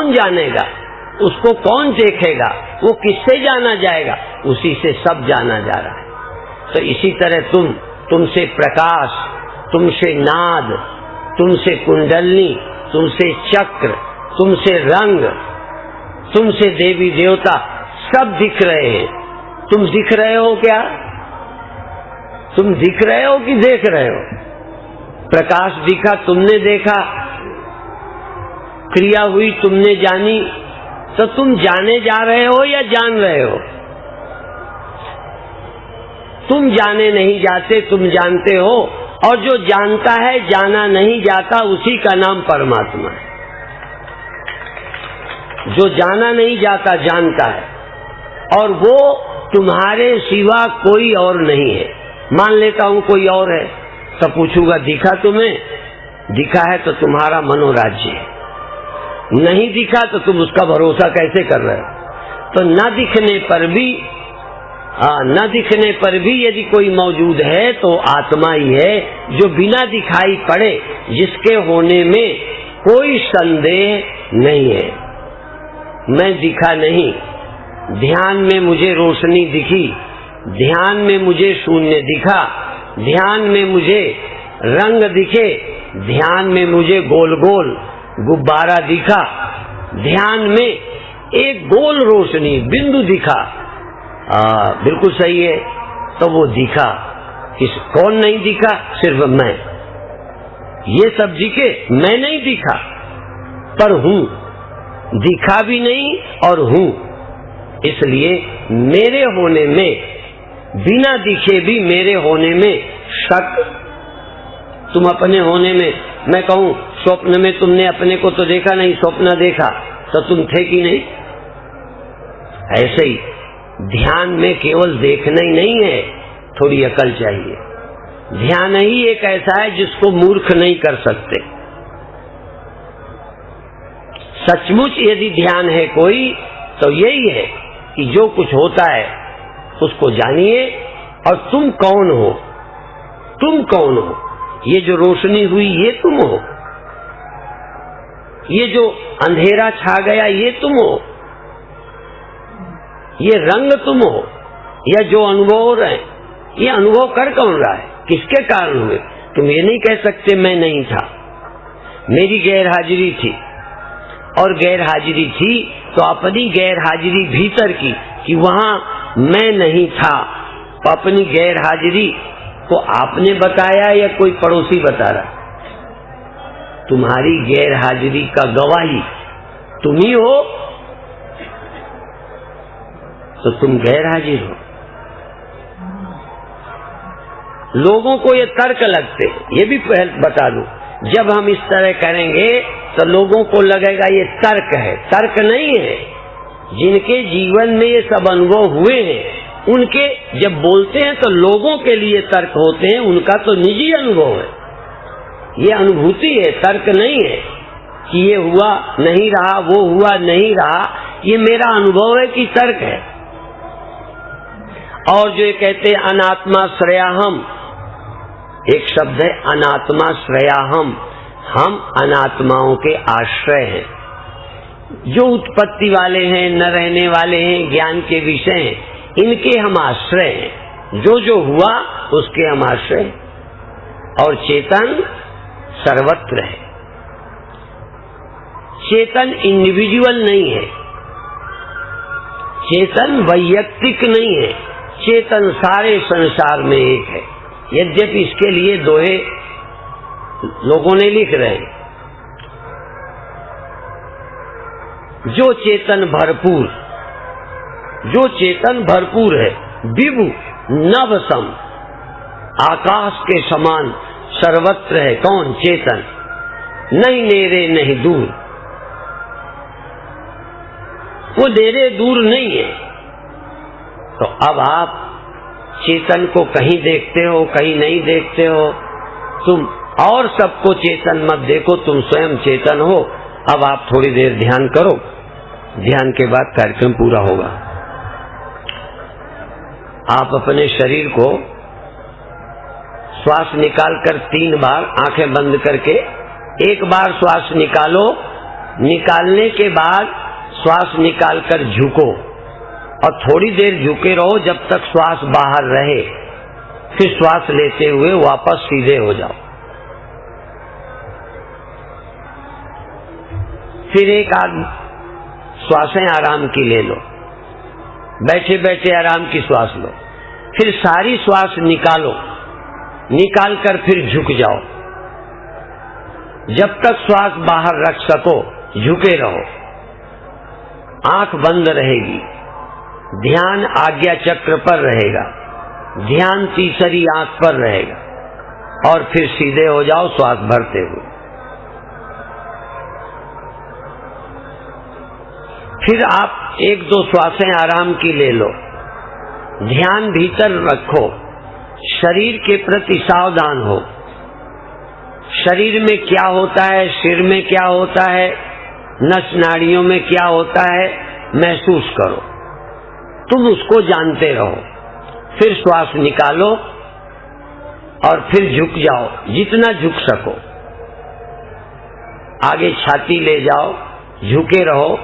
कौन जानेगा, उसको कौन देखेगा, वो किससे जाना जाएगा? उसी से सब जाना जा रहा है। तो इसी तरह तुमसे प्रकाश, तुमसे नाद, तुमसे कुंडलनी, तुमसे चक्र, तुमसे रंग, तुमसे देवी देवता सब दिख रहे हैं। तुम दिख रहे हो क्या? तुम दिख रहे हो कि देख रहे हो? प्रकाश दिखा, तुमने देखा, क्रिया हुई, तुमने जानी, तो तुम जाने जा रहे हो या जान रहे हो? तुम जाने नहीं जाते, तुम जानते हो। और जो जानता है, जाना नहीं जाता, उसी का नाम परमात्मा है। जो जाना नहीं जाता जानता है, और वो तुम्हारे सिवा कोई और नहीं है। मान लेता हूं कोई और है, तो पूछूंगा दिखा तुम्हें? दिखा है तो तुम्हारा मनोराज्य है, नहीं दिखा तो तुम उसका भरोसा कैसे कर रहे हो? तो न दिखने पर भी यदि कोई मौजूद है तो आत्मा ही है, जो बिना दिखाई पड़े, जिसके होने में कोई संदेह नहीं है। मैं दिखा नहीं, ध्यान में मुझे रोशनी दिखी, ध्यान में मुझे शून्य दिखा, ध्यान में मुझे रंग दिखे, ध्यान में मुझे गोल गोल गुब्बारा दिखा, ध्यान में एक गोल रोशनी बिंदु दिखा। बिल्कुल सही है। तो वो दिखा, कौन नहीं दिखा? सिर्फ मैं। ये सब दिखे, मैं नहीं दिखा, पर हूं। दिखा भी नहीं और हूं। इसलिए मेरे होने में, बिना दिखे भी मेरे होने में शक। तुम अपने होने में, मैं कहूं स्वप्न में तुमने अपने को तो देखा नहीं, स्वप्न देखा, तो तुम थे कि नहीं? ऐसे ही ध्यान में केवल देखना ही नहीं है, थोड़ी अकल चाहिए। ध्यान ही एक ऐसा है जिसको मूर्ख नहीं कर सकते। सचमुच यदि ध्यान है कोई, तो यही है कि जो कुछ होता है उसको जानिए, और तुम कौन हो? तुम कौन हो? ये जो रोशनी हुई ये तुम हो, ये जो अंधेरा छा गया ये तुम हो, ये रंग तुम हो, या जो अनुभव हो रहे हैं ये अनुभव कर कौन रहा है? किसके कारण हुए? तुम ये नहीं कह सकते मैं नहीं था, मेरी गैर हाजिरी थी। और गैर हाजिरी थी तो अपनी गैर हाजिरी भीतर की, कि वहां मैं नहीं था, तो अपनी गैर हाजिरी को आपने बताया या कोई पड़ोसी बता रहा? तुम्हारी गैर हाजिरी का गवाही तुम ही हो, तो तुम गैर हाजिर हो। लोगों को ये तर्क लगते, ये भी बता दूं, जब हम इस तरह करेंगे तो लोगों को लगेगा ये तर्क है। तर्क नहीं है। जिनके जीवन में ये सब अनुभव हुए हैं, उनके जब बोलते हैं तो लोगों के लिए तर्क होते हैं, उनका तो निजी अनुभव है, ये अनुभूति है, तर्क नहीं है कि ये हुआ नहीं रहा, वो हुआ नहीं रहा, ये मेरा अनुभव है कि तर्क है। और जो ये कहते हैं अनात्मा श्रेयाहम, एक शब्द है अनात्मा श्रेयाहम, हम अनात्माओं के आश्रय हैं। जो उत्पत्ति वाले हैं, न रहने वाले हैं, ज्ञान के विषय हैं, इनके हम आश्रय हैं। जो जो हुआ उसके हम आश्रय हैं। और चेतन सर्वत्र है। चेतन इंडिविजुअल नहीं है, चेतन वैयक्तिक नहीं है, चेतन सारे संसार में एक है। यद्यपि इसके लिए दोहे लोगों ने लिख रहे हैं। जो चेतन भरपूर है, विभु नवसम, आकाश के समान सर्वत्र है। कौन? चेतन। नहीं नेरे नहीं दूर, वो नेरे दूर नहीं है। तो अब आप चेतन को कहीं देखते हो, कहीं नहीं देखते हो। तुम और सबको चेतन मत देखो, तुम स्वयं चेतन हो। अब आप थोड़ी देर ध्यान करो, ध्यान के बाद कार्यक्रम पूरा होगा। आप अपने शरीर को श्वास निकालकर 3 बार आंखें बंद करके, एक बार श्वास निकालो, निकालने के बाद श्वास निकालकर झुको और थोड़ी देर झुके रहो जब तक श्वास बाहर रहे, फिर श्वास लेते हुए वापस सीधे हो जाओ। फिर एक आध श्वासें आराम की ले लो, बैठे बैठे आराम की श्वास लो, फिर सारी श्वास निकालो, निकालकर फिर झुक जाओ। जब तक श्वास बाहर रख सको झुके रहो, आंख बंद रहेगी, ध्यान आज्ञा चक्र पर रहेगा, ध्यान तीसरी आंख पर रहेगा और फिर सीधे हो जाओ श्वास भरते हुए। फिर आप एक दो श्वासें आराम की ले लो, ध्यान भीतर रखो, शरीर के प्रति सावधान हो। शरीर में क्या होता है, सिर में क्या होता है, नस नाड़ियों में क्या होता है, महसूस करो। तुम उसको जानते रहो। फिर श्वास निकालो और फिर झुक जाओ, जितना झुक सको। आगे छाती ले जाओ, झुके रहो,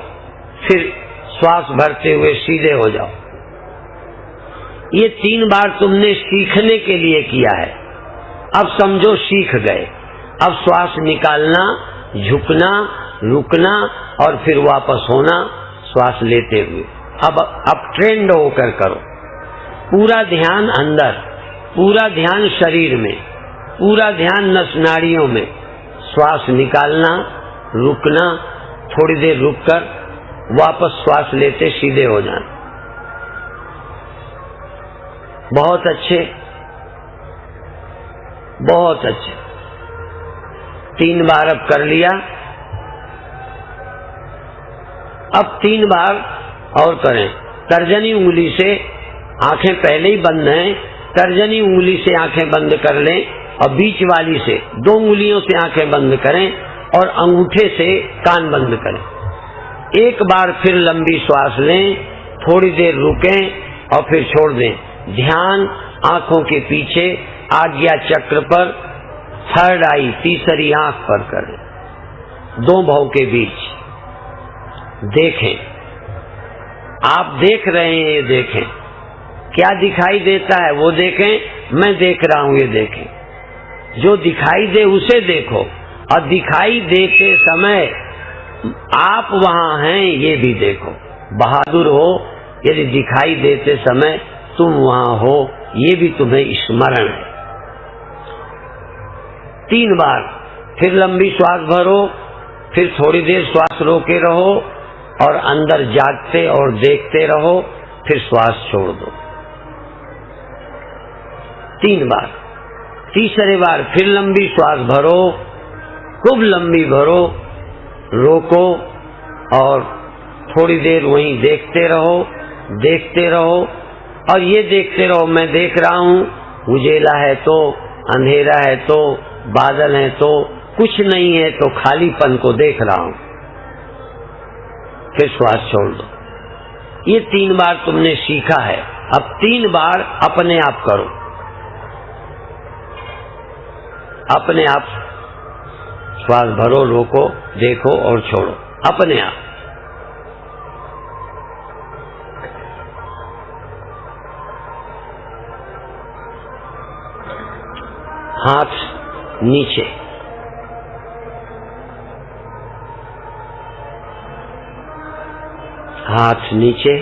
फिर श्वास भरते हुए सीधे हो जाओ। ये 3 बार तुमने सीखने के लिए किया है। अब समझो सीख गए। अब श्वास निकालना, झुकना, रुकना और फिर वापस होना श्वास लेते हुए। अब ट्रेंड होकर करो। पूरा ध्यान अंदर, पूरा ध्यान शरीर में, पूरा ध्यान नस नाड़ियों में। श्वास निकालना, रुकना, थोड़ी देर रुककर वापस श्वास लेते सीधे हो जाना। बहुत अच्छे, बहुत अच्छे। 3 बार अब कर लिया। अब 3 बार और करें। तर्जनी उंगली से आंखें पहले ही बंद हैं, तर्जनी उंगली से आंखें बंद कर लें और बीच वाली से 2 उंगलियों से आंखें बंद करें और अंगूठे से कान बंद करें। एक बार फिर लंबी श्वास लें, थोड़ी देर रुकें और फिर छोड़ दें। ध्यान आंखों के पीछे आज्ञा चक्र पर, थर्ड आई तीसरी आंख पर करें, 2 भौं के बीच। देखें, आप देख रहे हैं, ये देखें। क्या दिखाई देता है वो देखें, मैं देख रहा हूं ये देखें। जो दिखाई दे उसे देखो और दिखाई देते समय आप वहां हैं ये भी देखो। बहादुर हो यदि दिखाई देते समय तुम वहां हो, ये भी तुम्हें स्मरण है। 3 बार फिर लंबी श्वास भरो, फिर थोड़ी देर श्वास रोके रहो और अंदर जागते और देखते रहो, फिर श्वास छोड़ दो। 3 बार। तीसरे बार फिर लंबी श्वास भरो, खूब लंबी भरो, रोको और थोड़ी देर वहीं देखते रहो, देखते रहो और ये देखते रहो मैं देख रहा हूं, उजेला है तो, अंधेरा है तो, बादल है तो, कुछ नहीं है तो खालीपन को देख रहा हूं। फिर श्वास छोड़ दो। ये 3 बार तुमने सीखा है। अब 3 बार अपने आप करो, अपने आप श्वास भरो, रोको, देखो और छोड़ो, अपने आप। हाथ नीचे, हाथ नीचे,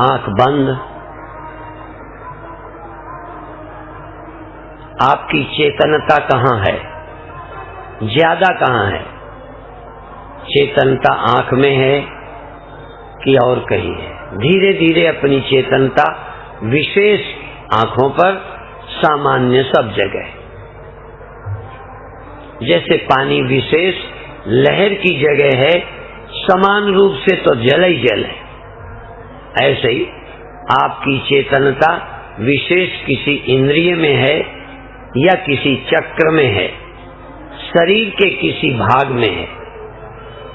आंख बंद। आपकी चेतनता कहाँ है, ज्यादा कहाँ है? चेतनता आंख में है कि और कहीं है? धीरे धीरे अपनी चेतनता विशेष आंखों पर, सामान्य सब जगह। जैसे पानी विशेष लहर की जगह है, समान रूप से तो जल ही जल है, ऐसे ही आपकी चेतनता विशेष किसी इंद्रिय में है या किसी चक्र में है, शरीर के किसी भाग में है।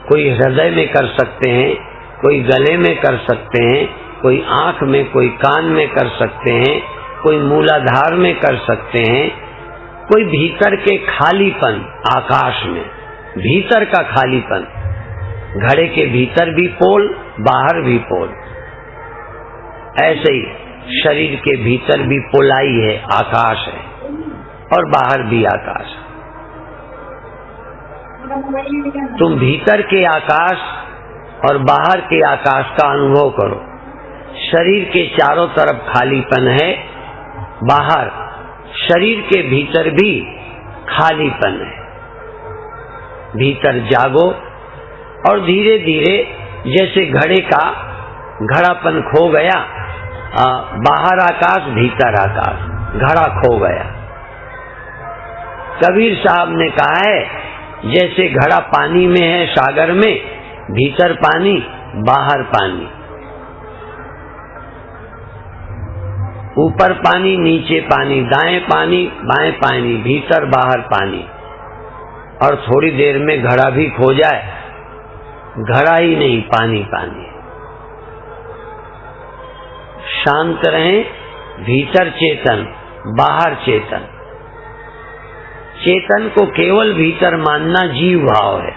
कोई हृदय में कर सकते हैं, कोई गले में कर सकते हैं, कोई आंख में, कोई कान में कर सकते हैं, कोई मूलाधार में कर सकते हैं, कोई भीतर के खालीपन, आकाश में भीतर का खालीपन, घड़े के भीतर भी पोल, बाहर भी पोल, ऐसे ही शरीर के भीतर भी पोलाई है, आकाश है, और बाहर भी आकाश। तुम भीतर के आकाश और बाहर के आकाश का अनुभव करो। शरीर के चारों तरफ खालीपन है, बाहर शरीर के भीतर भी खालीपन है। भीतर जागो और धीरे धीरे जैसे घड़े का घड़ापन खो गया, बाहर आकाश भीतर आकाश, घड़ा खो गया। कबीर साहब ने कहा है जैसे घड़ा पानी में है, सागर में, भीतर पानी बाहर पानी, ऊपर पानी नीचे पानी, दाएं पानी बाएं पानी, भीतर बाहर पानी। और थोड़ी देर में घड़ा भी खो जाए, घड़ा ही नहीं, पानी पानी। शांत रहें, भीतर चेतन बाहर चेतन। चेतन को केवल भीतर मानना जीव भाव है,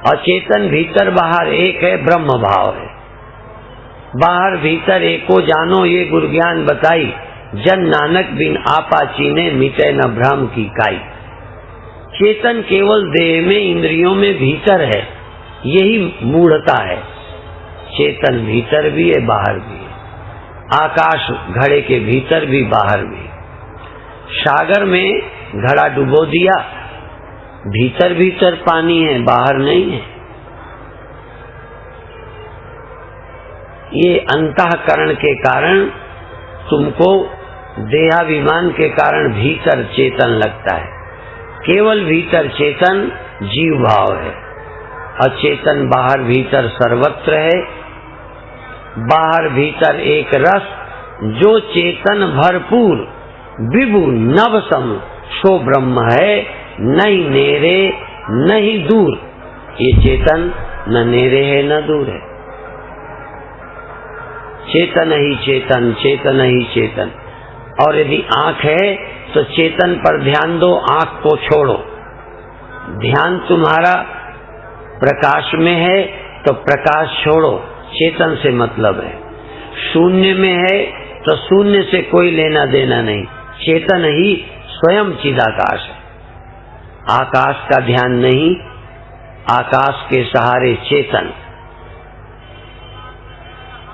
और चेतन भीतर बाहर एक है, ब्रह्म भाव है। बाहर भीतर एको जानो ये गुरु ज्ञान बताई, जन नानक बिन आपा चीने मिटे न भ्रम की काई। चेतन केवल देह में, इंद्रियों में भीतर है, यही मूढ़ता है। चेतन भीतर भी है, बाहर भी है। आकाश घड़े के भीतर भी बाहर भी। सागर में घड़ा डुबो दिया, भीतर भीतर पानी है, बाहर नहीं है। ये अंतःकरण के कारण तुमको देहाभिमान के कारण भीतर चेतन लगता है। केवल भीतर चेतन जीव भाव है, और चेतन बाहर भीतर सर्वत्र है। बाहर भीतर एक रस, जो चेतन भरपूर विभु नव सम, सो ब्रह्म है, नहीं नेरे नहीं दूर। ये चेतन न नेरे है न दूर है, चेतन ही चेतन, चेतन ही चेतन। और यदि आंख है तो चेतन पर ध्यान दो, आंख को छोड़ो। ध्यान तुम्हारा प्रकाश में है तो प्रकाश छोड़ो, चेतन से मतलब है। शून्य में है तो शून्य से कोई लेना देना नहीं, चेतन ही स्वयं चिदाकाश है। आकाश का ध्यान नहीं, आकाश के सहारे चेतन।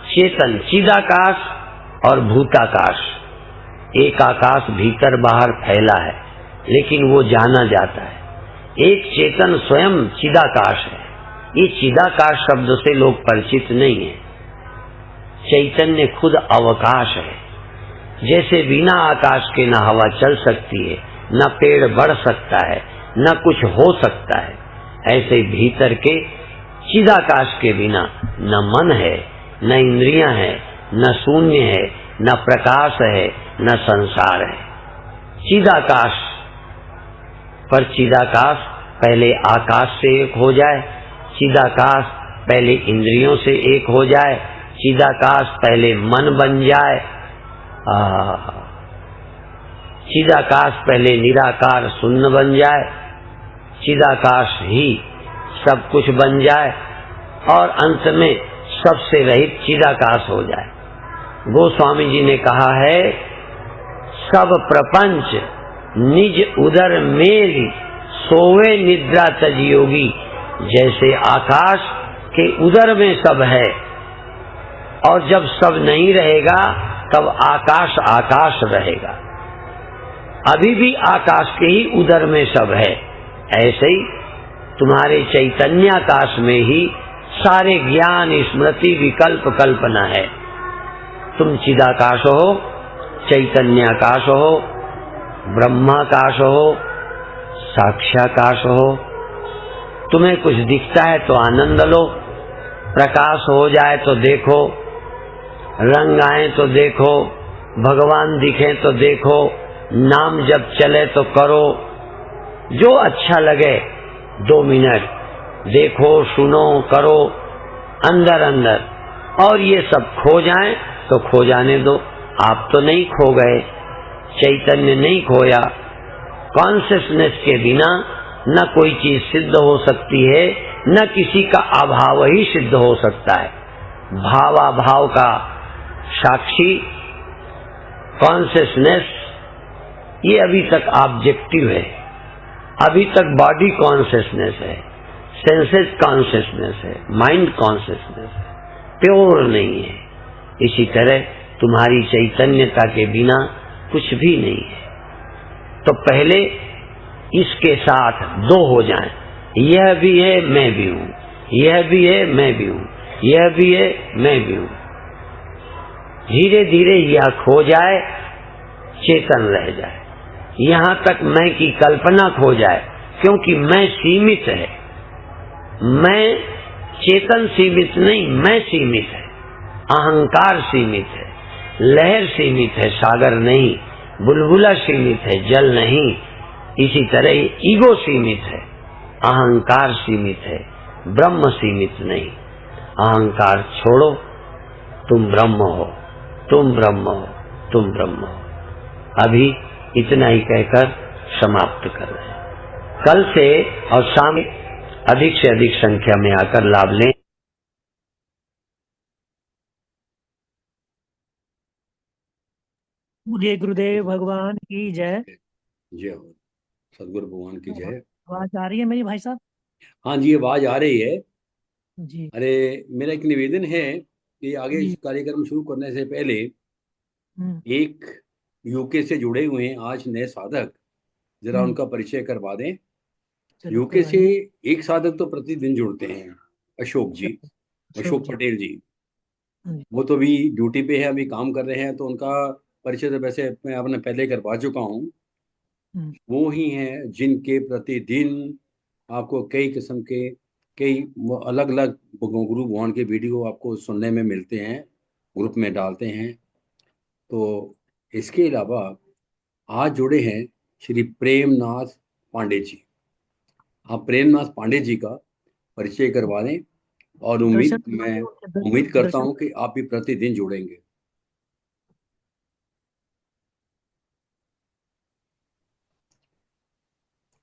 चेतन चिदाकाश और भूताकाश, एक आकाश भीतर बाहर फैला है, लेकिन वो जाना जाता है। एक चेतन स्वयं चिदाकाश है। ये चिदाकाश शब्द से लोग परिचित नहीं है। चैतन्य खुद अवकाश है। जैसे बिना आकाश के न हवा चल सकती है, न पेड़ बढ़ सकता है, न कुछ हो सकता है, ऐसे भीतर के चिदाकाश के बिना न मन है, न इंद्रियां है, न शून्य है, न प्रकाश है, न संसार है। चिदाकाश पर चिदाकाश पहले आकाश से एक हो जाए, चिदाकाश पहले इंद्रियों से एक हो जाए, चिदाकाश पहले मन बन जाए, चिदाकाश पहले निराकार शून्य बन जाए, चिदाकाश ही सब कुछ बन जाए, और अंत में सबसे रहित चिदाकाश हो जाए। गोस्वामी जी ने कहा है, सब प्रपंच निज उदर मेली, सोवे निद्रा तज योगी। जैसे आकाश के उदर में सब है, और जब सब नहीं रहेगा तब आकाश आकाश रहेगा। अभी भी आकाश के ही उदर में सब है। ऐसे ही तुम्हारे चैतन्याकाश में ही सारे ज्ञान, स्मृति, विकल्प, कल्पना है। तुम चिदाकाश हो, चैतन्याकाश हो, ब्रह्माकाश हो, साक्ष्याकाश हो। तुम्हें कुछ दिखता है तो आनंद लो, प्रकाश हो जाए तो देखो, रंग आए तो देखो, भगवान दिखे तो देखो, नाम जब चले तो करो। जो अच्छा लगे 2 मिनट देखो, सुनो, करो अंदर अंदर। और ये सब खो जाए तो खो जाने दो। आप तो नहीं खो गए, चैतन्य नहीं खोया, कॉन्शियसनेस के बिना न कोई चीज सिद्ध हो सकती है, न किसी का अभाव ही सिद्ध हो सकता है। भावाभाव का साक्षी कॉन्शियसनेस ये अभी तक ऑब्जेक्टिव है, अभी तक बॉडी कॉन्शियसनेस है, सेंसेस कॉन्शियसनेस है, माइंड कॉन्शियसनेस है, प्योर नहीं है। इसी तरह तुम्हारी चैतन्यता के बिना कुछ भी नहीं है। तो पहले इसके साथ दो हो जाएं, यह भी है मैं भी हूं, यह भी है मैं भी हूं, यह भी है मैं भी हूं। धीरे धीरे यह खो जाए, चेतन रह जाए, यहां तक मैं की कल्पना खो जाए, क्योंकि मैं सीमित है। मैं चेतन सीमित नहीं, मैं सीमित है, अहंकार सीमित है, लहर सीमित है, सागर नहीं, बुलबुला सीमित है, जल नहीं। इसी तरह ईगो सीमित है, अहंकार सीमित है, ब्रह्म सीमित नहीं। अहंकार छोड़ो, तुम ब्रह्म हो, तुम ब्रह्म हो, तुम ब्रह्म हो। अभी इतना ही कहकर समाप्त कर रहे हैं। कल से और शाम अधिक से अधिक संख्या में आकर लाभ लें। बोलिए गुरुदेव भगवान की जय। जय हो, सदगुरु भगवान की जय। आवाज आ रही है मेरी भाई साहब? हाँ जी, आवाज आ रही है। जी अरे, मेरा एक निवेदन है कि आगे जी। इस कार्यक्रम शुरू करने से पहले हम्म, एक यूके से जुड़े हुए हैं आज नए साधक, जरा हम्म, उनका परिचय करवा दें। चलो यूके से करवाइए। एक साधक तो प्रतिदिन जुड़ते हैं, अशोक जी, चलो, अशोक अशोक जी। पटेल जी। जी वो तो अभी ड्यूटी पे है, अभी काम कर रहे हैं, तो उनका परिचय तो वैसे मैं आपने पहले करवा चुका हूँ। हम्म, वो ही हैं जिनके प्रतिदिन आपको कई किस्म के, कई अलग अलग गुरु भगवान के वीडियो आपको सुनने में मिलते हैं, ग्रुप में डालते हैं। तो इसके अलावा आज जुड़े हैं श्री प्रेमनाथ पांडे जी। आप प्रेमनाथ पांडे जी का परिचय करवा दें, और दर्शन मैं करवाइए उनके उम्मीद करता दर्शन। हूं कि आप भी प्रतिदिन जुड़ेंगे।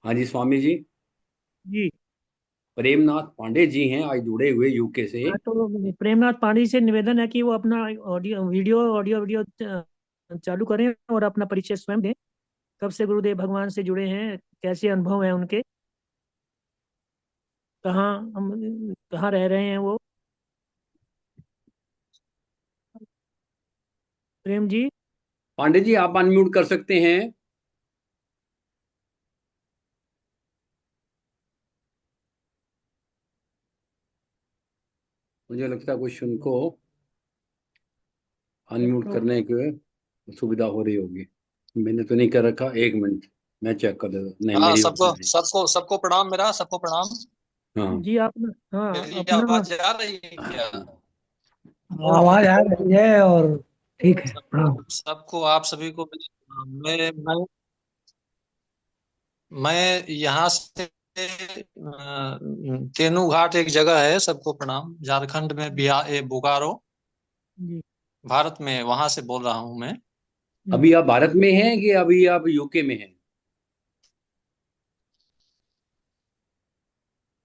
हाँ जी स्वामी जी, जी। प्रेमनाथ पांडे जी हैं आज जुड़े हुए यूके से। हाँ, तो प्रेमनाथ पांडे से निवेदन है कि वो अपना ऑडियो चालू करें और अपना परिचय स्वयं दें। कब से गुरुदेव भगवान से जुड़े हैं, कैसे अनुभव है उनके, कहाँ हम कहाँ रह रहे हैं वो। प्रेम जी। पांडे जी, आप अनम्यूट कर सकते हैं। मुझे लगता है कुछ उनको अनम्यूट तो करने की सुविधा हो रही होगी। मैंने तो नहीं कर रखा, एक मिनट मैं चेक कर देता। नहीं, हाँ, मेरी सबको बात नहीं। सबको सबको प्रणाम, मेरा सबको प्रणाम। हाँ जी आप, हाँ मेरी अपना। आवाज जा रही है क्या? आवाज आ रही है और ठीक है। हाँ सबको, आप सभी को मेरे प्रणाम। मैं यहाँ से तेनू घाट एक जगह है, सबको प्रणाम। झारखंड में, बिहार, बोकारो जी भारत में, वहां से बोल रहा हूँ मैं। अभी आप भारत में हैं कि अभी आप यूके में हैं?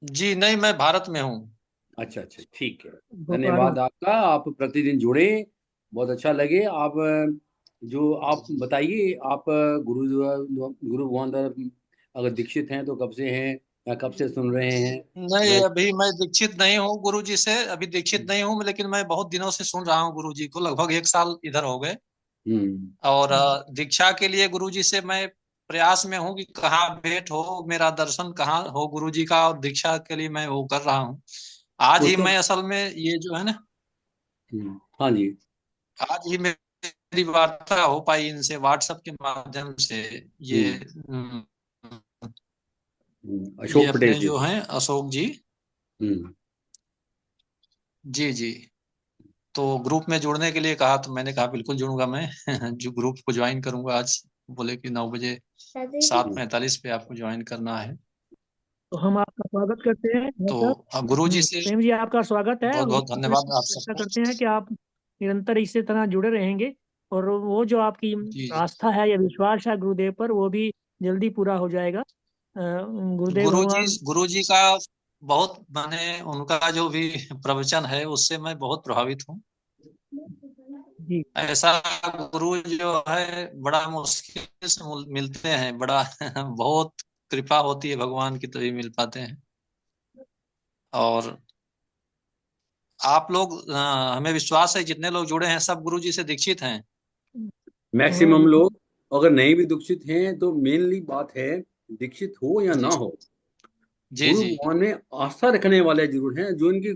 जी नहीं, मैं भारत में हूँ। अच्छा अच्छा, ठीक है। बोकारो। धन्यवाद आपका, आप प्रतिदिन जुड़े, बहुत अच्छा लगे। आप जो आप बताइए, आप गुरु गुरु भगवान द्वारा अगर दीक्षित हैं तो कब से हैं, या कब से सुन रहे हैं? नहीं, मैं अभी मैं दीक्षित नहीं हूँ गुरु जी से, अभी दीक्षित नहीं हूँ, लेकिन मैं बहुत दिनों से सुन रहा हूँ गुरु जी को, लगभग 1 साल इधर हो गए। हम्म और दीक्षा के लिए गुरुजी से मैं प्रयास में हूँ कि कहाँ भेंट हो, मेरा दर्शन कहाँ हो गुरुजी का, और दीक्षा के लिए मैं वो कर रहा हूँ। आज तो ही सब मैं असल में ये जो है ना, हाँ जी। आज ही मेरी वार्ता हो पाई इनसे व्हाट्सएप के माध्यम से। ये हम्म हम्म, ये अशोक पटेल अपने जी जो से। हैं अशोक जी। हम्म जी जी। तो ग्रुप में जुड़ने के लिए कहा, तो मैंने कहा बिल्कुल जुड़ूंगा मैं। जो ग्रुप को ज्वाइन करूंगा आज, बोले कि 9 बजे, 7:45 पे आपको ज्वाइन करना है। तो हम आपका स्वागत करते हैं यहाँ तो पर। गुरु जी से प्रेम जी आपका स्वागत है, बहुत और बहुत धन्यवाद आप आशा सबको। करते हैं कि आप निरंतर इसी तरह जुड़े रहेंगे, और वो जो आपकी जी जी। आस्था है या विश्वास है गुरुदेव पर, वो भी जल्दी पूरा हो जाएगा। गुरुदेव भगवान गुरु जी का बहुत, मैंने उनका जो भी प्रवचन है उससे मैं बहुत प्रभावित हूँ। जी ऐसा गुरु जो है बड़ा मुश्किल से मिलते हैं, बड़ा बहुत कृपा होती है भगवान की तभी मिल पाते हैं। और आप लोग, हमें विश्वास है जितने लोग जुड़े हैं सब गुरु जी से दीक्षित हैं। मैक्सिमम लोग अगर नहीं भी दीक्षित हैं तो मेनली बात है दीक्षित हो या ना हो, जी गुरु जी भगवान में आस्था रखने वाले जरूर हैं। जो इनकी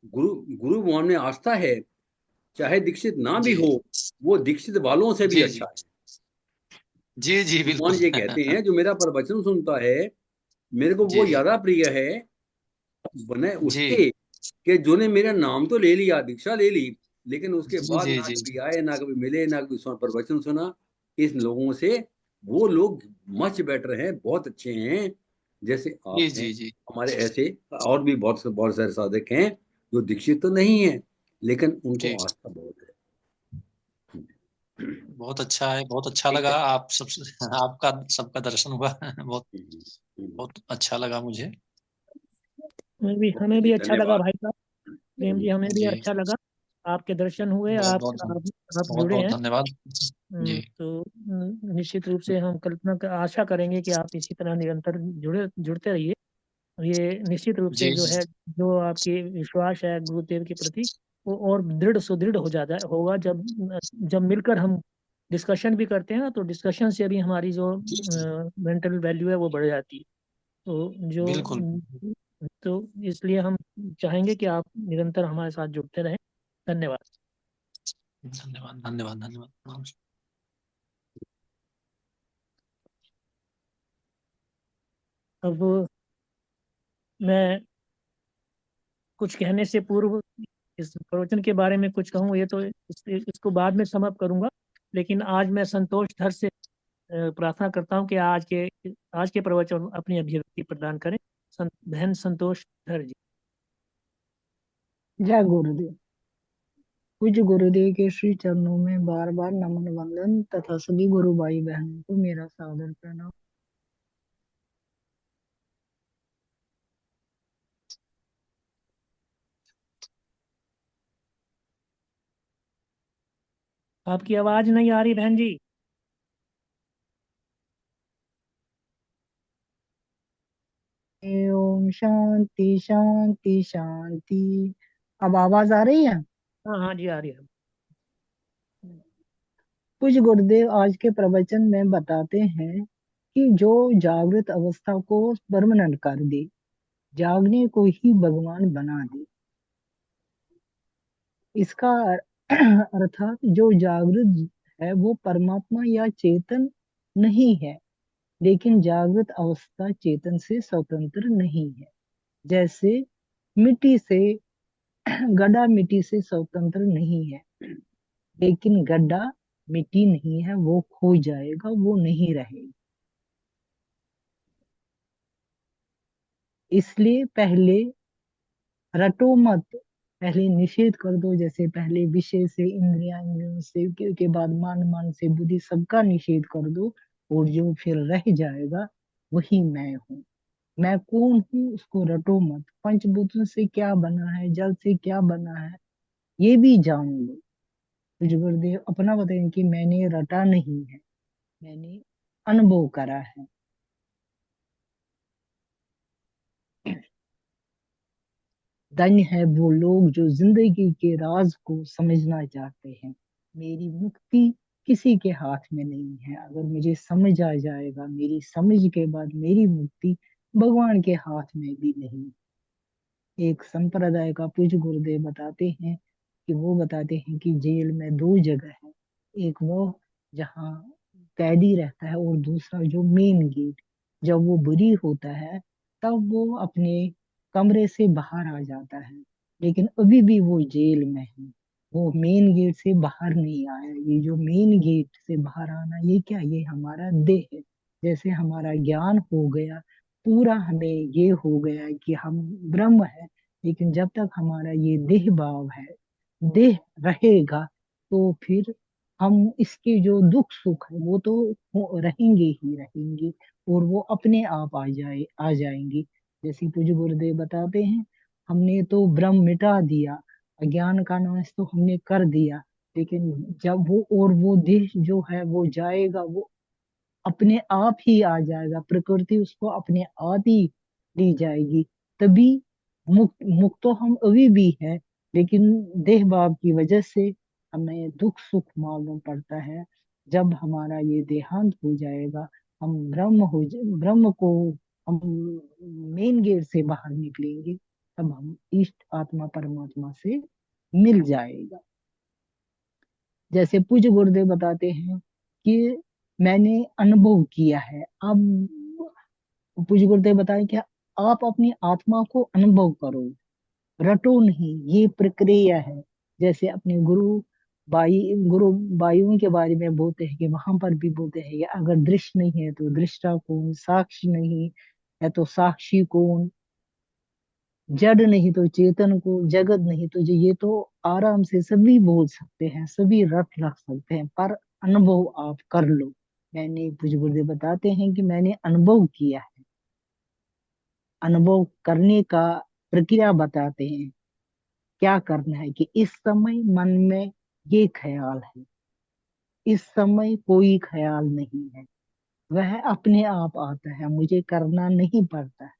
गुरु गुरु भगवान में आस्था है, चाहे दीक्षित ना भी जी हो, वो दीक्षित वालों से भी जी अच्छा जी है। जी जी भगवान बिल्कुल। ये कहते हैं जो मेरा प्रवचन सुनता है मेरे को वो जी ज्यादा प्रिय है बने जी उसके कि जो ने मेरा नाम तो ले लिया, दीक्षा ले ली, लेकिन उसके जी बाद जी ना जी कभी आए, ना कभी मिले, ना कभी प्रवचन सुना। इस लोगों से वो लोग मच बेटर हैं, बहुत अच्छे हैं। जैसे जी आप हैं, जी जी हमारे ऐसे और भी बहुत सारे साधक हैं जो दीक्षित तो नहीं है लेकिन उनको जी आस्था बहुत है। बहुत अच्छा है, बहुत अच्छा ठीक लगा है। आप सब, आपका सबका दर्शन हुआ। बहुत बहुत अच्छा लगा मुझे। हमें भी अच्छा लगा धन्यवाद। भाई साहब। प्रेम जी, हमें भी जी अच्छा लगा। आपके दर्शन हुए, बहुत आप बहुत आप बहुत जुड़े बहुत हैं। धन्यवाद। जी तो निश्चित रूप से हम आशा करेंगे कि आप इसी तरह निरंतर जुड़ते रहिए। ये निश्चित रूप से जी जो है, जो आपकी विश्वास है गुरुदेव के प्रति, वो और दृढ़ सुदृढ़ हो जाता होगा जब जब मिलकर हम डिस्कशन भी करते हैं ना, तो डिस्कशन से भी हमारी जो मेंटल वैल्यू है वो बढ़ जाती है। तो बिल्कुल। तो इसलिए हम चाहेंगे कि आप निरंतर हमारे साथ जुड़ते रहें। धन्यवाद। धन्यवाद धन्यवाद धन्यवाद। अब मैं कुछ कहने से पूर्व इस प्रवचन के बारे में कुछ कहूँ, ये तो इसको बाद में समाप्त करूंगा। लेकिन आज मैं संतोष धर से प्रार्थना करता हूँ कि आज के प्रवचन अपनी अभिव्यक्ति प्रदान करें। बहन संतोष धर जी। जय गुरुदेव। पूज्य गुरुदेव के श्री चरणों में बार बार नमन वंदन तथा सभी गुरु भाई बहनों को मेरा सादर प्रणाम। आपकी आवाज नहीं आ रही बहन जी। ओम शांति शांति शांति। अब आवाज आ रही है? हाँ हाँ जी, आ रही है। पूज्य गुरुदेव आज के प्रवचन में बताते हैं कि जो जागृत अवस्था को परमानेंट कर दे, जागने को ही भगवान बना दे। इसका अर्थात जो जागृत है वो परमात्मा या चेतन नहीं है, लेकिन जागृत अवस्था चेतन से स्वतंत्र नहीं है। जैसे मिट्टी से गड्ढा मिट्टी से स्वतंत्र नहीं है, लेकिन गड्ढा मिट्टी नहीं है, वो खो जाएगा, वो नहीं रहेगा। इसलिए पहले रटो मत, पहले निषेध कर दो। जैसे पहले विषय से, इंद्रियों से, के बाद मान से बुद्धि, सबका निषेध कर दो। और जो फिर रह जाएगा वही मैं हूँ। मैं कौन हूँ उसको रटो मत। पंचभूतों से क्या बना है, जल से क्या बना है, ये भी जान लो। तो जो गुरुदेव अपना बताएं कि मैंने रटा नहीं है, मैंने अनुभव करा है। धन्य है वो लोग जो जिंदगी के राज को समझना चाहते हैं। मेरी मुक्ति किसी के हाथ में नहीं है। अगर मुझे समझ आ जाएगा, मेरी समझ के बाद मेरी मुक्ति भगवान के हाथ में भी नहीं। एक संप्रदाय का पूज्य गुरुदेव बताते हैं कि वो बताते हैं कि जेल में दो जगह है। एक वो जहाँ कैदी रहता है, और दूसरा जो मेन गेट। जब वो बुरी होता है तब वो अपने कमरे से बाहर आ जाता है, लेकिन अभी भी वो जेल में है। वो मेन गेट से बाहर नहीं आया। ये जो मेन गेट से बाहर आना, ये क्या, ये हमारा देह है। जैसे हमारा ज्ञान हो गया पूरा, हमें ये हो गया कि हम ब्रह्म है, लेकिन जब तक हमारा ये देह भाव है, देह रहेगा, तो फिर हम इसके जो दुख सुख है वो तो रहेंगे ही रहेंगे, और वो अपने आप आ जाएंगे। जैसे पूज्य गुरुदेव बताते हैं, हमने तो भ्रम मिटा दिया, अज्ञान का नाश तो हमने कर दिया, लेकिन जब वो देह जो है वो जाएगा, वो अपने आप ही आ जाएगा, प्रकृति उसको अपने आप ही ली जाएगी। तभी मुक्त तो हम अभी भी है, लेकिन देह भाव की वजह से हमें दुख सुख मालूम पड़ता है। जब हमारा ये देहांत हो जाएगा, हम ब्रह्म को हम मेन गेट से बाहर निकलेंगे, तब हम इष्ट आत्मा परमात्मा से मिल जाएगा। जैसे पूज्य गुरुदेव बताते हैं कि मैंने अनुभव किया है। अब पूज्य गुरुदेव बताए कि आप अपनी आत्मा को अनुभव करो, रटो नहीं, ये प्रक्रिया है। जैसे अपने गुरु वायुओं के बारे में बोलते हैं कि वहां पर भी बोलते हैं कि अगर दृश्य नहीं है तो दृष्टा कौन, साक्षी नहीं है तो साक्षी कौन, जड़ नहीं तो चेतन को, जगत नहीं तो ये तो आराम से सभी बोल सकते हैं, सभी रख सकते हैं, पर अनुभव आप कर लो। मैंने पूज्य गुरुदेव बताते हैं कि मैंने अनुभव किया है। अनुभव करने का प्रक्रिया बताते हैं, क्या करना है कि इस समय मन में ये ख्याल है, इस समय कोई ख्याल नहीं है, वह अपने आप आता है, मुझे करना नहीं पड़ता है।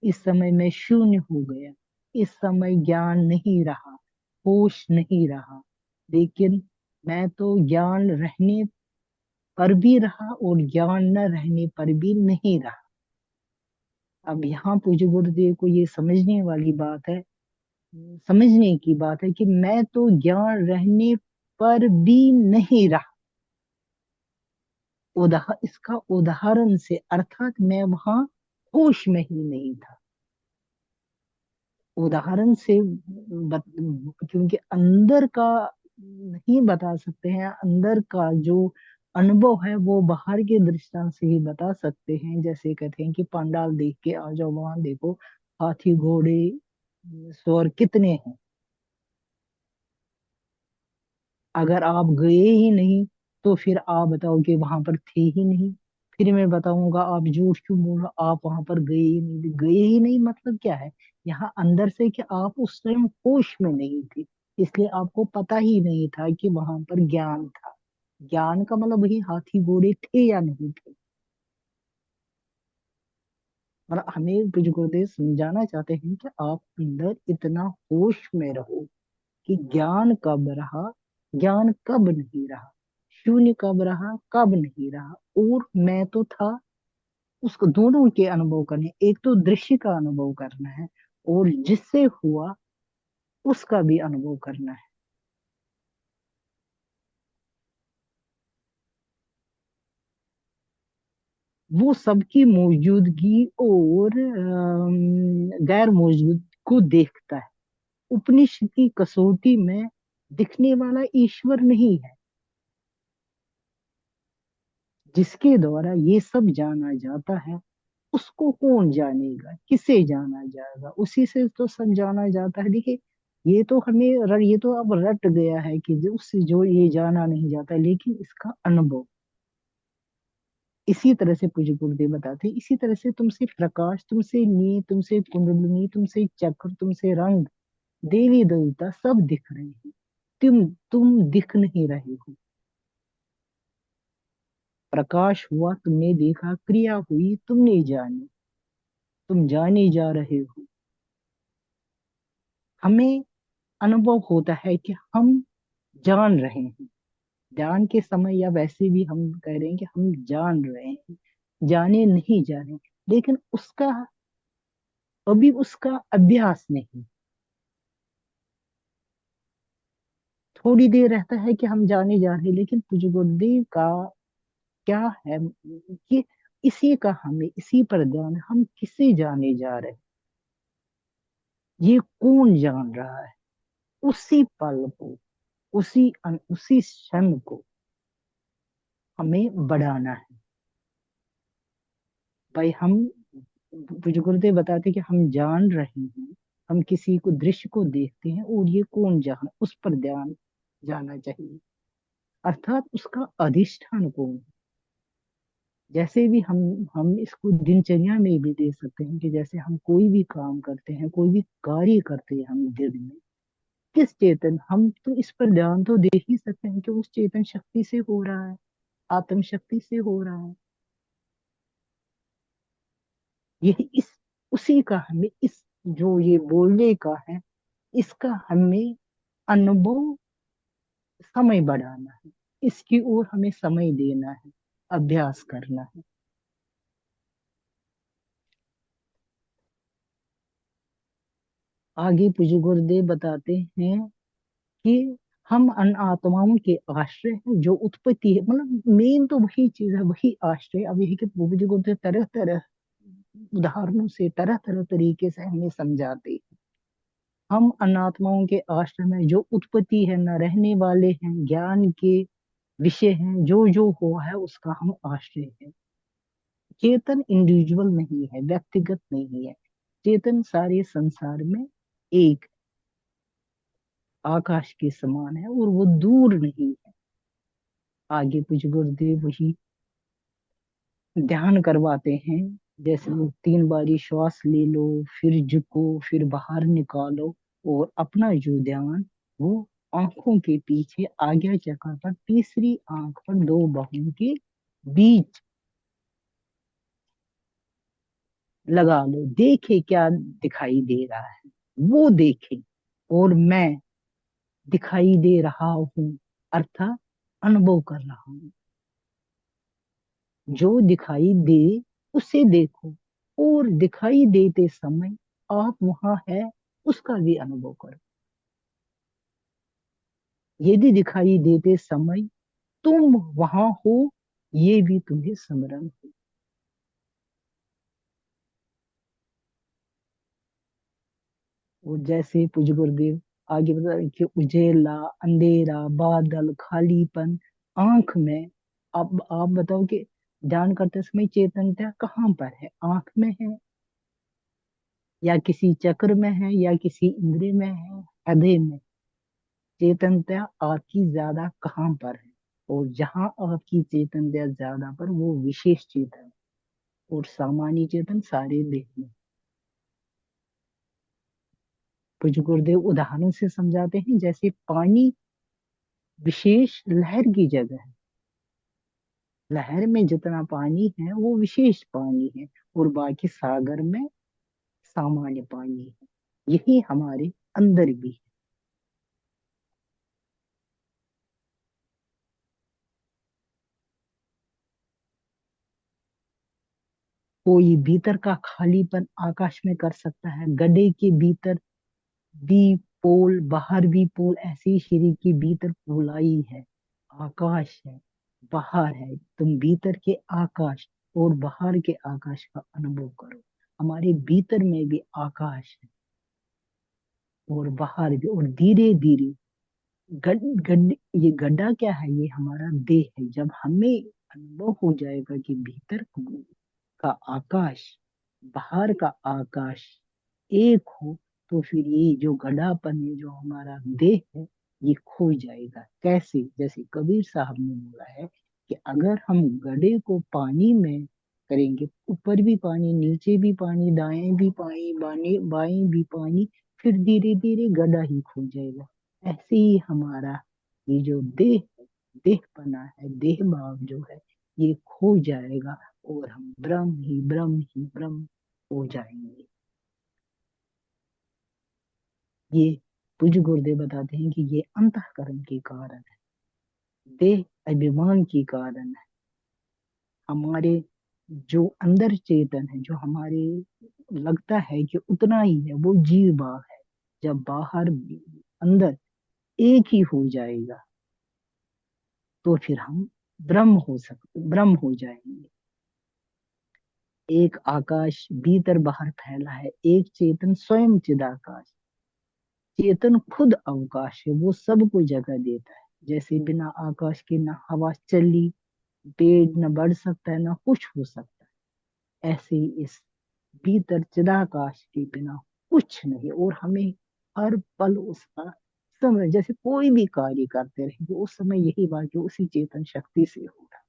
इस समय मैं शून्य हो गया, इस समय ज्ञान नहीं रहा, होश नहीं रहा, लेकिन मैं तो ज्ञान रहने पर भी रहा और ज्ञान न रहने पर भी नहीं रहा। अब यहाँ पूज्य गुरुदेव को ये समझने वाली बात है, समझने की बात है कि मैं तो ज्ञान रहने पर भी नहीं रहा। इसका उदाहरण से, अर्थात मैं वहां होश में ही नहीं था। उदाहरण से क्योंकि अंदर का नहीं बता सकते हैं, अंदर का जो अनुभव है वो बाहर के दृष्टांत से ही बता सकते हैं। जैसे कहते हैं कि पंडाल देख के आ जाओ, वहां देखो हाथी घोड़े स्वर कितने हैं। अगर आप गए ही नहीं तो फिर आप बताओ कि वहां पर थे ही नहीं, फिर मैं बताऊंगा आप झूठ क्यों बोल रहे हो, आप वहां पर गए ही नहीं मतलब क्या है? यहाँ अंदर से कि आप उस टाइम होश में नहीं थे, इसलिए आपको पता ही नहीं था कि वहां पर ज्ञान था। ज्ञान का मतलब वही हाथी घोड़े थे या नहीं थे। और हमें कुछ गुरुदेव समझाना चाहते हैं कि आप अंदर इतना होश में रहो कि ज्ञान कब रहा, ज्ञान कब नहीं रहा, शून्य कब रहा, कब नहीं रहा, और मैं तो था। उसको दोनों के अनुभव करने, एक तो दृश्य का अनुभव करना है और जिससे हुआ उसका भी अनुभव करना है। वो सबकी मौजूदगी और गैर मौजूद को देखता है। उपनिषद की कसौटी में दिखने वाला ईश्वर नहीं है। जिसके द्वारा ये सब जाना जाता है उसको कौन जानेगा, किसे जाना जाएगा, उसी से तो सब जाना जाता है। देखिए, ये तो ये तो अब रट गया है कि उससे जो ये जाना नहीं जाता, लेकिन इसका अनुभव इसी तरह से पूज्य गुरुदेव बताते हैं, इसी तरह से तुमसे प्रकाश, तुमसे नींद, तुमसे कुंडलिनी, तुमसे चक्र, तुमसे रंग, देवी देवता सब दिख रहे हैं, तुम दिख नहीं रहे हो। प्रकाश हुआ तुमने देखा, क्रिया हुई तुमने जानी, तुम जाने जा रहे हो। हमें अनुभव होता है कि हम जान रहे हैं, ध्यान के समय या वैसे भी हम कह रहे हैं कि हम जान रहे हैं, जाने नहीं जा रहे, लेकिन उसका अभ्यास नहीं। थोड़ी देर रहता है कि हम जाने जा रहे हैं, लेकिन पूज्य गुरुदेव का क्या है कि इसी का हमें, इसी पर ध्यान है, हम किसे जाने जा रहे हैं, ये कौन जान रहा है। उसी पल को, उसी क्षण को हमें बढ़ाना है। भाई हम, पूज्य गुरुदेव बताते कि हम जान रहे हैं, हम किसी को दृश्य को देखते हैं और ये कौन जान, उस पर ध्यान जाना चाहिए। अर्थात उसका अधिष्ठान कौन है। जैसे भी हम इसको दिनचर्या में भी दे सकते हैं कि जैसे हम कोई भी काम करते हैं, कोई भी कार्य करते हैं हम दिन में, किस चेतन, हम तो इस पर ध्यान तो दे ही सकते हैं कि उस चेतन शक्ति से हो रहा है, आत्म शक्ति से हो रहा है। यही इस उसी का हमें, इस जो ये बोलने का है, इसका हमें अनुभव समय बढ़ाना है, इसकी ओर हमें समय देना है, अभ्यास करना है। आगे पूज्य गुरुदेव बताते हैं कि हम अन आत्माओं के आश्रय हैं, जो उत्पत्ति है, मतलब मेन तो वही चीज है, वही आश्रय। अब यही कि पूज्य गुरुदेव तरह तरह उदाहरणों से, तरह तरह तरीके से हमें समझाते हैं। हम अनात्माओं के आश्रय में, जो उत्पत्ति है, न रहने वाले हैं, ज्ञान के विषय हैं, जो जो हुआ है उसका हम आश्रय है। चेतन इंडिविजुअल नहीं है, व्यक्तिगत नहीं है। चेतन सारे संसार में एक आकाश के समान है और वो दूर नहीं है। आगे कुछ गुरुदेव वही ध्यान करवाते हैं, जैसे वो 3 बारी श्वास ले लो, फिर झुको, फिर बाहर निकालो, और अपना जो ध्यान वो आंखों के पीछे आज्ञा चक्र पर, तीसरी आंख पर, 2 बाहों के बीच लगा लो। देखे क्या दिखाई दे रहा है, वो देखे, और मैं दिखाई दे रहा हूं, अर्थात अनुभव कर रहा हूं। जो दिखाई दे उसे देखो, और दिखाई देते समय आप वहां है उसका भी अनुभव करो। यदि दिखाई देते समय तुम वहां हो, ये भी तुम्हें स्मरण हो। और जैसे पूज्य गुरुदेव आगे बता रहे कि उजेला, अंधेरा, बादल, खालीपन आंख में। अब आप बताओ कि ध्यान करते समय चेतनता कहाँ पर है, आंख में है, या किसी चक्र में है, या किसी इंद्रिय में है, हृदय में। चेतनता आपकी ज्यादा कहाँ पर है, और जहां आपकी चेतनता ज्यादा पर, वो विशेष चेतन, और सामान्य चेतन सारे देह में। कुछ गुरुदेव उदाहरण से समझाते हैं, जैसे पानी विशेष लहर की जगह है, लहर में जितना पानी है वो विशेष पानी है, और बाकी सागर में सामान्य पानी है। यही हमारे अंदर भी है। कोई भीतर का खालीपन आकाश में कर सकता है, गड्ढे के भीतर भी पोल, बाहर भी पोल, ऐसे ही शरीर के भीतर पोलाई है, आकाश है, बाहर है। तुम भीतर के आकाश और बाहर के आकाश का अनुभव करो। हमारे भीतर में भी आकाश है और बाहर भी, और धीरे धीरे गड गड ये गड्ढा क्या है, ये हमारा देह है। जब हमें अनुभव हो जाएगा कि भीतर का आकाश, बाहर का आकाश एक हो, तो फिर ये जो गड्ढापन है, जो हमारा देह है, ये खो जाएगा। कैसे? जैसे कबीर साहब ने बोला है कि अगर हम गड्ढे को पानी में करेंगे, ऊपर भी पानी, नीचे भी पानी, दाएं भी पानी, बाएं भी पानी, फिर धीरे धीरे गड्ढा ही खो जाएगा। ऐसे ही हमारा ये जो देह, देहपना है, देह भाव जो है, ये खो जाएगा, और हम ब्रह्म ही ब्रह्म ही ब्रह्म हो जाएंगे। ये पूज्य गुरुदेव बताते हैं कि ये अंतःकरण के कारण है, देह अभिमान के कारण है। हमारे जो अंदर चेतन है, जो हमारे लगता है कि उतना ही है, वो जीव भाव है। जब बाहर अंदर एक ही हो जाएगा, तो फिर हम ब्रह्म हो जाएंगे। एक आकाश भीतर बाहर फैला है, एक चेतन स्वयं चिदाकाश। चेतन खुद अवकाश है, वो सबको जगह देता है। जैसे बिना आकाश के ना हवा चली, पेड़ न बढ़ सकता है, ना कुछ हो सकता है, ऐसे ही इस भीतर चिदाकाश के बिना कुछ नहीं, और हमें हर पल उसका समय जैसे कोई भी कार्य करते रहेंगे उस समय यही वाक्य उसी चेतन शक्ति से होगा।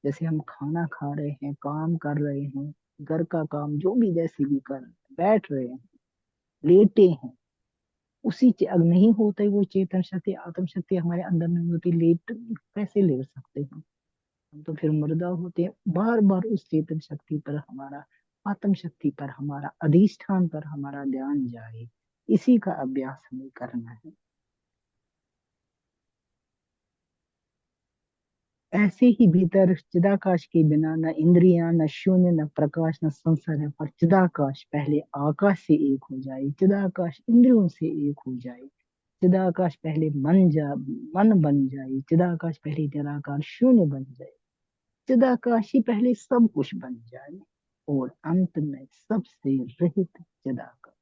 जैसे हम खाना खा रहे हैं, काम कर रहे हैं, घर का काम जो भी जैसे भी कर रहे हैं, बैठ रहे हैं, लेटे हैं, उसी अगर नहीं होता है वो चेतन शक्ति, आत्म शक्ति हमारे अंदर नहीं होती, लेट कैसे ले सकते हैं हम? तो फिर मुर्दा होते हैं। बार बार उस चेतन शक्ति पर हमारा, आत्म शक्ति पर हमारा, अधिष्ठान पर हमारा ध्यान जाए, इसी का अभ्यास हमें करना है। ऐसे ही भीतर चिदाकाश के बिना न इंद्रियां, न शून्य, न प्रकाश, न संसार है, पर चिदाकाश पहले आकाश से एक हो जाए, चिदाकाश इंद्रियों से एक हो जाए, चिदाकाश पहले मन बन जाए, चिदाकाश पहले निराकार शून्य बन जाए, चिदाकाश ही पहले सब कुछ बन जाए और अंत में सबसे रहित चिदाकाश।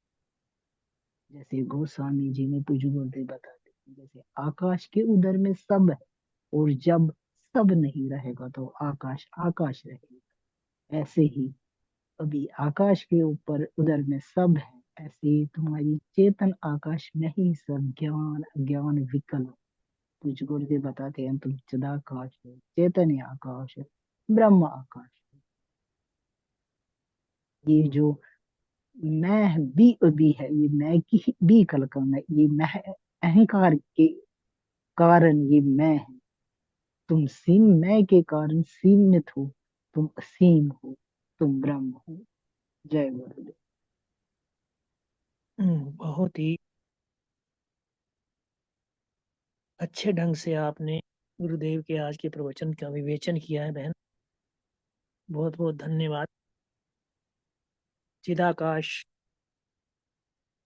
जैसे गोस्वामी जी ने पूज्य गुरुदेव बताते हैं, जैसे आकाश के उदर में सब है और जब सब नहीं रहेगा तो आकाश आकाश रहेगा। ऐसे ही अभी आकाश के ऊपर उदर में सब है, ऐसे ही तुम्हारी चेतन आकाश में ही सब ज्ञान अज्ञान विकल्प। कुछ गुरुदेव बताते हैं तुम चिदाकाश हो, चैतन्य आकाश है, ब्रह्म आकाश है। ये जो मैं भी अभी है, ये मैं की भी कल्पना है, ये मैं अहंकार के कारण ये मैं है। तुम मैं के कारण सीमित हो, तुम असीम हो, तुम ब्रह्म हो। जय गुरुदेव। बहुत ही अच्छे ढंग से आपने गुरुदेव के आज के प्रवचन का विवेचन किया है बहन, बहुत बहुत धन्यवाद। चिदाकाश,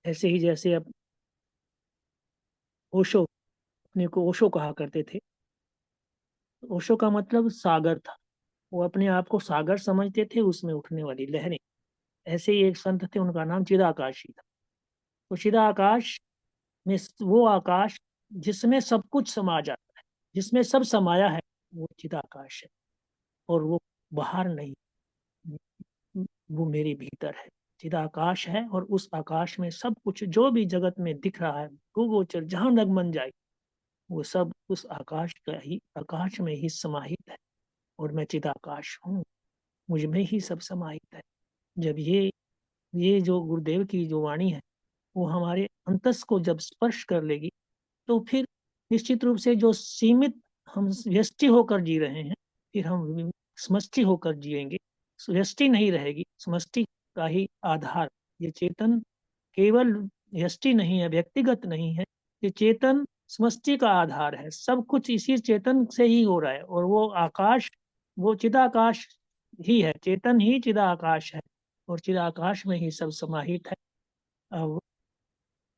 ऐसे ही जैसे अब ओशो, अपने को ओशो कहा करते थे, ओशो का मतलब सागर था, वो अपने आप को सागर समझते थे, उसमें उठने वाली लहरें। ऐसे ही एक संत थे, उनका नाम चिदाकाशी था। तो चिदाकाश में वो आकाश जिसमें सब कुछ समा जाता है, जिसमें सब समाया है, वो चिदाकाश है। और वो बाहर नहीं, वो मेरे भीतर है। चिदाकाश है और उस आकाश में सब कुछ जो भी जगत में दिख रहा है, गोचर जहां तक मन जाए, वो सब उस आकाश में ही समाहित है। और मैं चिदाकाश हूँ, मुझ में ही सब समाहित है। जब ये जो गुरुदेव की जो वाणी है, वो हमारे अंतस को जब स्पर्श कर लेगी, तो फिर निश्चित रूप से जो सीमित हम व्यष्टि होकर जी रहे हैं, फिर हम समष्टि होकर जिएंगे। व्यष्टि नहीं रहेगी, समष्टि का ही आधार। ये चेतन केवल व्यष्टि नहीं है, व्यक्तिगत नहीं है, ये चेतन समष्टि का आधार है। सब कुछ इसी चेतन से ही हो रहा है। और वो आकाश, वो चिदाकाश ही है, चेतन ही चिदाकाश है, और चिदाकाश में ही सब समाहित है। अब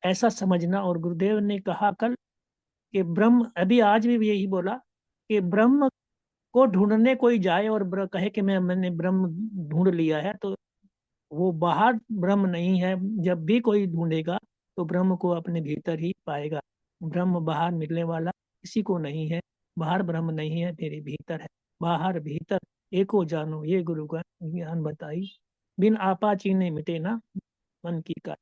ऐसा समझना। और गुरुदेव ने कहा कल कि ब्रह्म, अभी आज भी यही बोला कि ब्रह्म को ढूंढने कोई जाए और कहे कि मैंने ब्रह्म ढूंढ लिया है, तो वो बाहर ब्रह्म नहीं है। जब भी कोई ढूंढेगा तो ब्रह्म को अपने भीतर ही पाएगा। ब्रह्म बाहर मिलने वाला किसी को नहीं है। बाहर ब्रह्म नहीं है, मेरे भीतर है। बाहर भीतर एको जानो, ये गुरु का ज्ञान बताई। बिन आपा चीने मिटे ना मन की काई।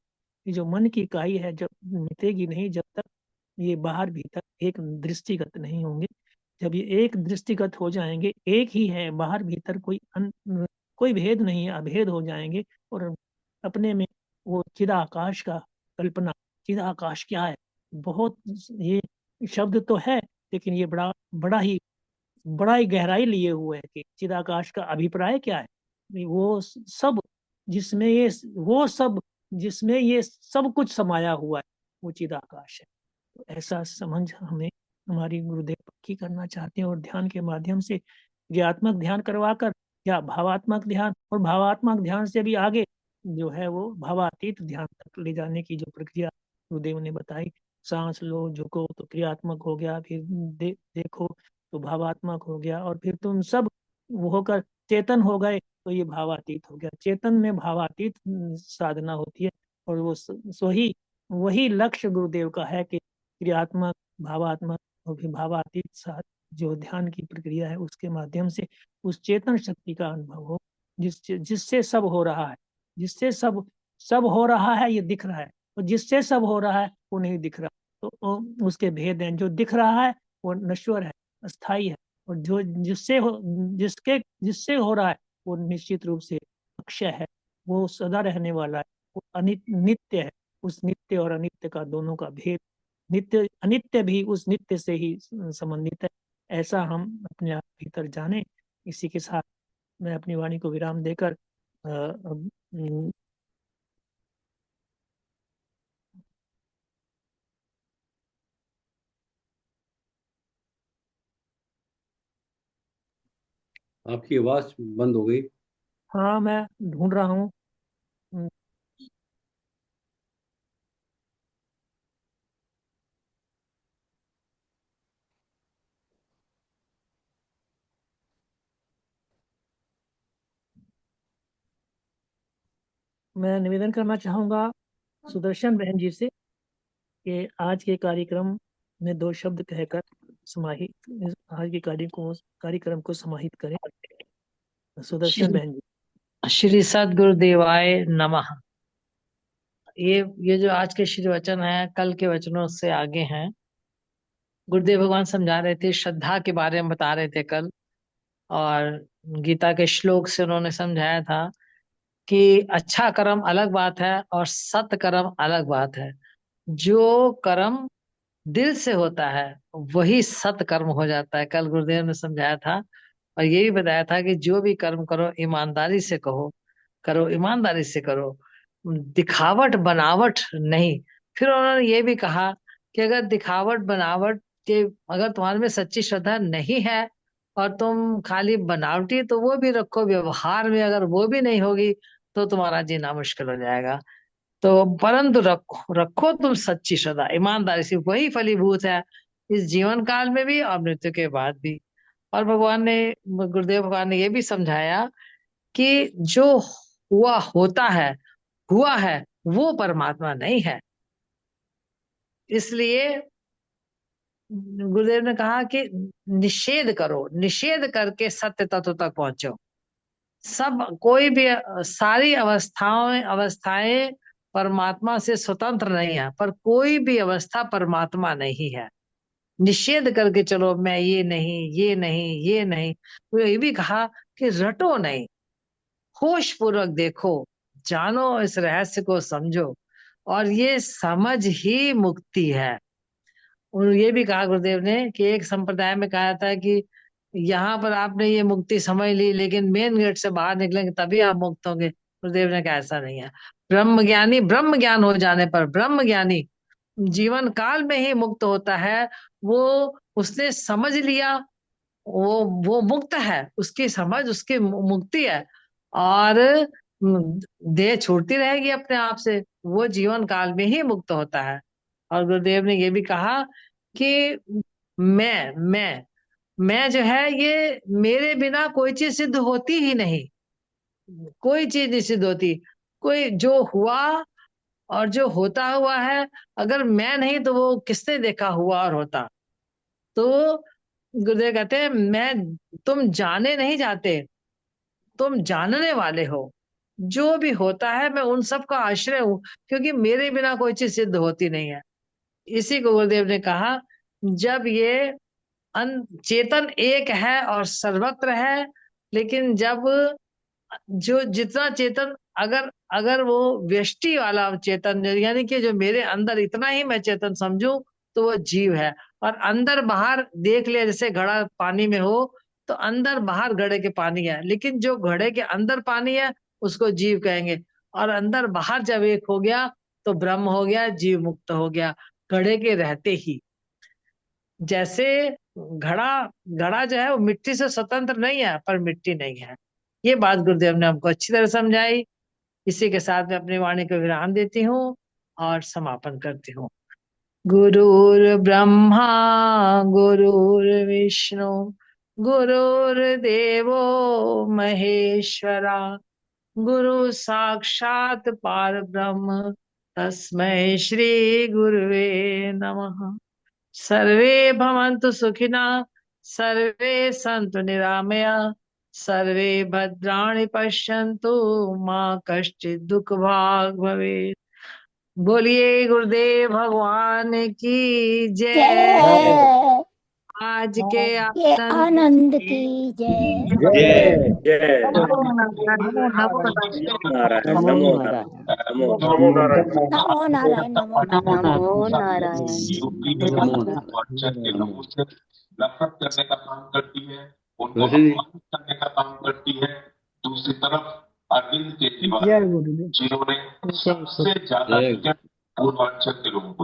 ये जो मन की काई है, जब मिटेगी नहीं, जब तक ये बाहर भीतर एक दृष्टिगत नहीं होंगे। जब ये एक दृष्टिगत हो जाएंगे, एक ही है, बाहर भीतर कोई भेद नहीं है, अभेद हो जाएंगे। और अपने में वो चिदाकाश का कल्पना, चिदाकाश क्या है, बहुत ये शब्द तो है, लेकिन ये बड़ा ही गहराई लिए हुए है कि चिदाकाश का अभिप्राय क्या है। वो सब जिसमें ये वो सब जिसमें ये सब कुछ समाया हुआ है, वो चिदाकाश है। तो ऐसा समझ हमें हमारी गुरुदेव पक्की करना चाहते हैं। और ध्यान के माध्यम से क्रियात्मक ध्यान करवाकर या भावात्मक ध्यान, और भावात्मक ध्यान से भी आगे जो है वो भावातीत ध्यान तक ले जाने की जो प्रक्रिया गुरुदेव ने बताई। सांस लो, झुको तो क्रियात्मक हो गया, फिर देखो तो भावात्मक हो गया, और फिर तुम सब होकर चेतन हो गए तो ये भावातीत हो गया। चेतन में भावातीत साधना होती है। और वो वही लक्ष्य गुरुदेव का है कि क्रियात्मक, भावात्मक और फिर भावातीत साथ जो ध्यान की प्रक्रिया है, उसके माध्यम से उस चेतन शक्ति का अनुभव हो, जिससे सब हो रहा है। जिससे सब हो रहा है, ये दिख रहा है, और जिससे सब हो रहा है वो नहीं दिख रहा। तो उसके भेद हैं। जो दिख रहा है वो नश्वर है, अस्थाई है, और जो जिससे हो रहा है वो निश्चित रूप से अक्षय है, वो सदा रहने वाला है, वो नित्य है। उस नित्य और अनित्य का दोनों का भेद, नित्य अनित्य भी उस नित्य से ही संबंधित है, ऐसा हम अपने आप भीतर जाने। इसी के साथ मैं अपनी वाणी को विराम देकर आपकी आवाज बंद हो गई। हाँ, मैं ढूंढ रहा हूँ। मैं निवेदन करना चाहूँगा सुदर्शन बहन जी से कि आज के कार्यक्रम में 2 शब्द कहकर समाहित, आज के कार्यक्रम को समाहित करें। सुदर्शन श्री बहन जी। श्री सद्गुरुदेवाय नमः। ये जो आज के श्री वचन है कल के वचनों से आगे हैं। गुरुदेव भगवान समझा रहे थे, श्रद्धा के बारे में बता रहे थे कल, और गीता के श्लोक से उन्होंने समझाया था कि अच्छा कर्म अलग बात है और सत कर्म अलग बात है। जो कर्म दिल से होता है वही सत कर्म हो जाता है, कल गुरुदेव ने समझाया था। और ये भी बताया था कि जो भी कर्म करो ईमानदारी से करो, ईमानदारी से करो, दिखावट बनावट नहीं। फिर उन्होंने ये भी कहा कि अगर दिखावट बनावट के, अगर तुम्हारे में सच्ची श्रद्धा नहीं है और तुम खाली बनावटी, तो वो भी रखो व्यवहार में, अगर वो भी नहीं होगी तो तुम्हारा जीना मुश्किल हो जाएगा। तो परंतु रखो रखो तुम सच्ची श्रद्धा, ईमानदारी से, वही फलीभूत है इस जीवन काल में भी और मृत्यु के बाद भी। और गुरुदेव भगवान ने ये भी समझाया कि जो हुआ है वो परमात्मा नहीं है। इसलिए गुरुदेव ने कहा कि निषेध करो, निषेध करके सत्य तत्व तक पहुंचो। सब कोई भी सारी अवस्थाएं परमात्मा से स्वतंत्र नहीं है, पर कोई भी अवस्था परमात्मा नहीं है। निषेध करके चलो, मैं ये नहीं, ये नहीं, ये नहीं। तो ये भी कहा कि रटो नहीं, होश पूर्वक देखो, जानो, इस रहस्य को समझो, और ये समझ ही मुक्ति है। और ये भी कहा गुरुदेव ने कि एक संप्रदाय में कहा था कि यहाँ पर आपने ये मुक्ति समझ ली, लेकिन मेन गेट से बाहर निकलेंगे तभी आप मुक्त होंगे। गुरुदेव ने कहा ऐसा नहीं है। ब्रह्म ज्ञान हो जाने पर ब्रह्म ज्ञानी जीवन काल में ही मुक्त होता है। वो उसने समझ लिया, वो मुक्त है, उसकी समझ उसकी मुक्ति है, और देह छूटती रहेगी अपने आप से, वो जीवन काल में ही मुक्त होता है। और गुरुदेव ने ये भी कहा कि मैं जो है, ये मेरे बिना कोई चीज सिद्ध होती ही नहीं, कोई चीज नहीं सिद्ध होती। कोई जो हुआ और जो होता हुआ है, अगर मैं नहीं तो वो किसने देखा हुआ और होता। तो गुरुदेव कहते हैं, तुम जाने नहीं जाते, तुम जानने वाले हो। जो भी होता है मैं उन सब का आश्रय हूं, क्योंकि मेरे बिना कोई चीज सिद्ध होती नहीं है। इसी को गुरुदेव ने कहा, जब ये चेतन एक है और सर्वत्र है, लेकिन जब जो जितना चेतन, अगर अगर वो व्यष्टि वाला चेतन, यानी कि जो मेरे अंदर इतना ही मैं चेतन समझूं, तो वो जीव है। और अंदर बाहर देख लिया, जैसे घड़ा पानी में हो तो अंदर बाहर घड़े के पानी है, लेकिन जो घड़े के अंदर पानी है उसको जीव कहेंगे। और अंदर बाहर जब एक हो गया तो ब्रह्म हो गया, जीव मुक्त हो गया, घड़े के रहते ही। जैसे घड़ा घड़ा जो है वो मिट्टी से स्वतंत्र नहीं है, पर मिट्टी नहीं है। ये बात गुरुदेव ने हमको अच्छी तरह समझाई। इसी के साथ मैं अपनी वाणी को विराम देती हूँ और समापन करती हूँ। गुरुर् ब्रह्मा गुरुर्विष्णु गुरुर्देवो महेश्वरा, गुरु साक्षात पार ब्रह्म, तस्मै श्री गुरुवे नमः। सर्वे भवन्तु सुखिनः, सर्वे सन्तु निरामया, सर्वे भद्राणि पश्यन्तु मा कश्चित् दुःखभाग् भवेत्। बोलिए गुरुदेव भगवान की जय। जय आज के ये आनंद आनंद की जय। जय जय नमो नारायण, नमो नमो नारायण नमो नारायण नारायण, नमो नारायण नमो नारायण नमो नारायण नमो नारायण। नफरत करने का काम करती है, उनको रोशन जी अपमानित करने का काम करती है। दूसरी तरफ अरविंद केजरीवाल जय गुरुदेव। जिन्होंने सबसे ज्यादा जय टिकट पूर्वांचल के लोगों को